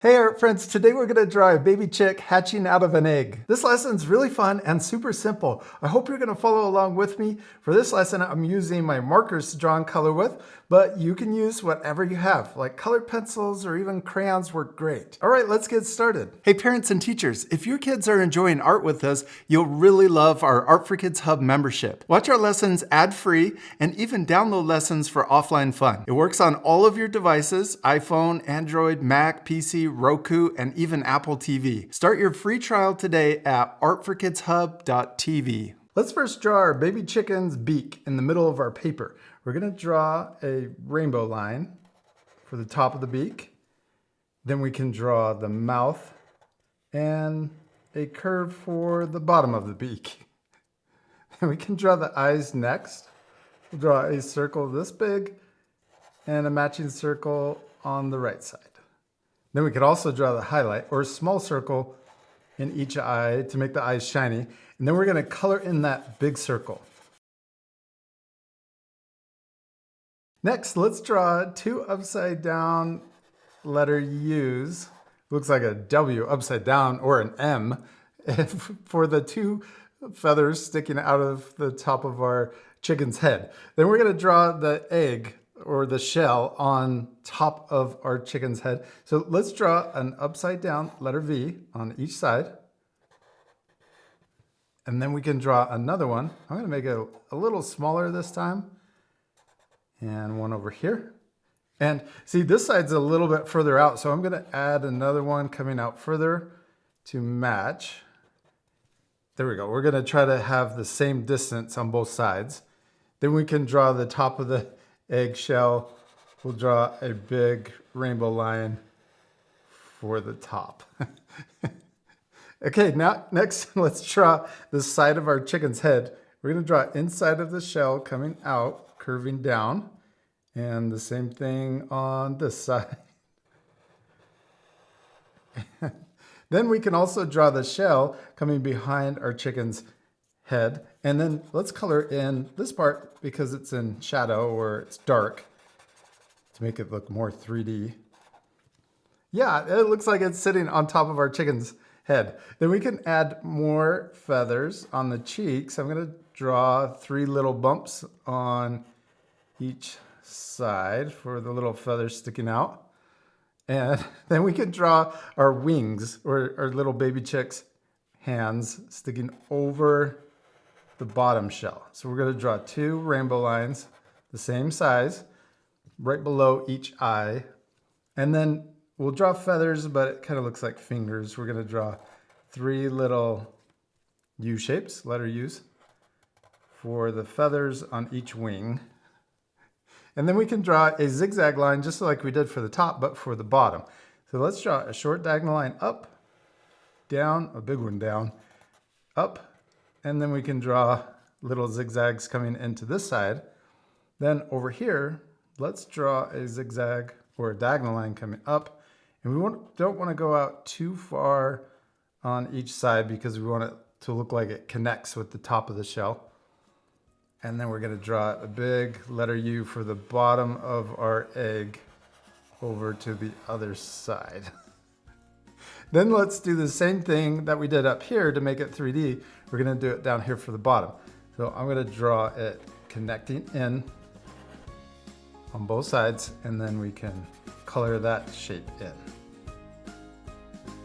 Hey art friends, today we're going to draw a baby chick hatching out of an egg. This lesson's really fun and super simple. I hope you're going to follow along with me. For this lesson, I'm using my markers to draw and color with, but you can use whatever you have, like colored pencils or even crayons work great. All right, let's get started. Hey parents and teachers, if your kids are enjoying art with us, you'll really love our Art for Kids Hub membership. Watch our lessons ad-free and even download lessons for offline fun. It works on all of your devices, iPhone, Android, Mac, PC, Roku, and even Apple TV. Start your free trial today at artforkidshub.tv. Let's first draw our baby chicken's beak in the middle of our paper. We're going to draw a rainbow line for the top of the beak. Then we can draw the mouth and a curve for the bottom of the beak. Then we can draw the eyes next. We'll draw a circle this big and a matching circle on the right side. Then we could also draw the highlight or a small circle in each eye to make the eyes shiny. And then we're going to color in that big circle. Next, let's draw two upside down letter U's. Looks like a W upside down or an M for the two feathers sticking out of the top of our chicken's head. Then we're going to draw the egg or the shell on top of our chicken's head. So let's draw an upside down letter V on each side. And then we can draw another one. I'm going to make it a little smaller this time. And one over here. And see, this side's a little bit further out, so I'm going to add another one coming out further to match. There we go. We're going to try to have the same distance on both sides. Then we can draw the top of the eggshell. We'll draw a big rainbow line for the top. Okay, now next let's draw the side of our chicken's head. We're going to draw inside of the shell coming out, curving down, and the same thing on this side. Then we can also draw the shell coming behind our chicken's head. And then let's color in this part because it's in shadow or it's dark to make it look more 3D. Yeah, it looks like it's sitting on top of our chicken's head. Then we can add more feathers on the cheeks. I'm going to draw 3 little bumps on each side for the little feathers sticking out. And then we can draw our wings or our little baby chick's hands sticking over the bottom shell. So we're going to draw 2 rainbow lines, the same size, right below each eye. And then we'll draw feathers, but it kind of looks like fingers. We're going to draw 3 little U shapes, letter U's, for the feathers on each wing. And then we can draw a zigzag line just like we did for the top, but for the bottom. So let's draw a short diagonal line up, down, a big one down, up, and then we can draw little zigzags coming into this side. Then over here, let's draw a zigzag or a diagonal line coming up. And we don't want to go out too far on each side because we want it to look like it connects with the top of the shell. And then we're going to draw a big letter U for the bottom of our egg over to the other side. Then let's do the same thing that we did up here to make it 3D. We're going to do it down here for the bottom. So I'm going to draw it connecting in on both sides, and then we can color that shape in.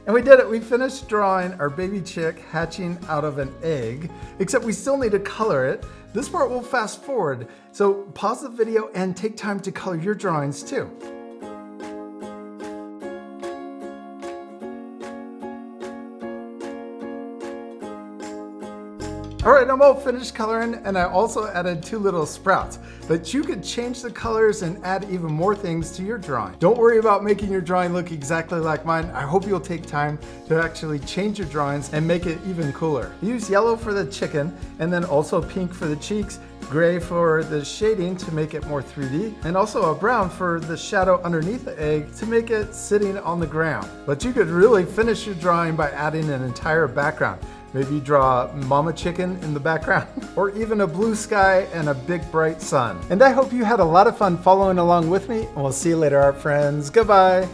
And we did it. We finished drawing our baby chick hatching out of an egg, except we still need to color it. This part will fast forward, so pause the video and take time to color your drawings too. All right, I'm all finished coloring, and I also added 2 little sprouts, but you could change the colors and add even more things to your drawing. Don't worry about making your drawing look exactly like mine. I hope you'll take time to actually change your drawings and make it even cooler. Use yellow for the chicken, and then also pink for the cheeks, gray for the shading to make it more 3D, and also a brown for the shadow underneath the egg to make it sitting on the ground. But you could really finish your drawing by adding an entire background. Maybe draw mama chicken in the background, or even a blue sky and a big bright sun. And I hope you had a lot of fun following along with me, and we'll see you later, art friends. Goodbye.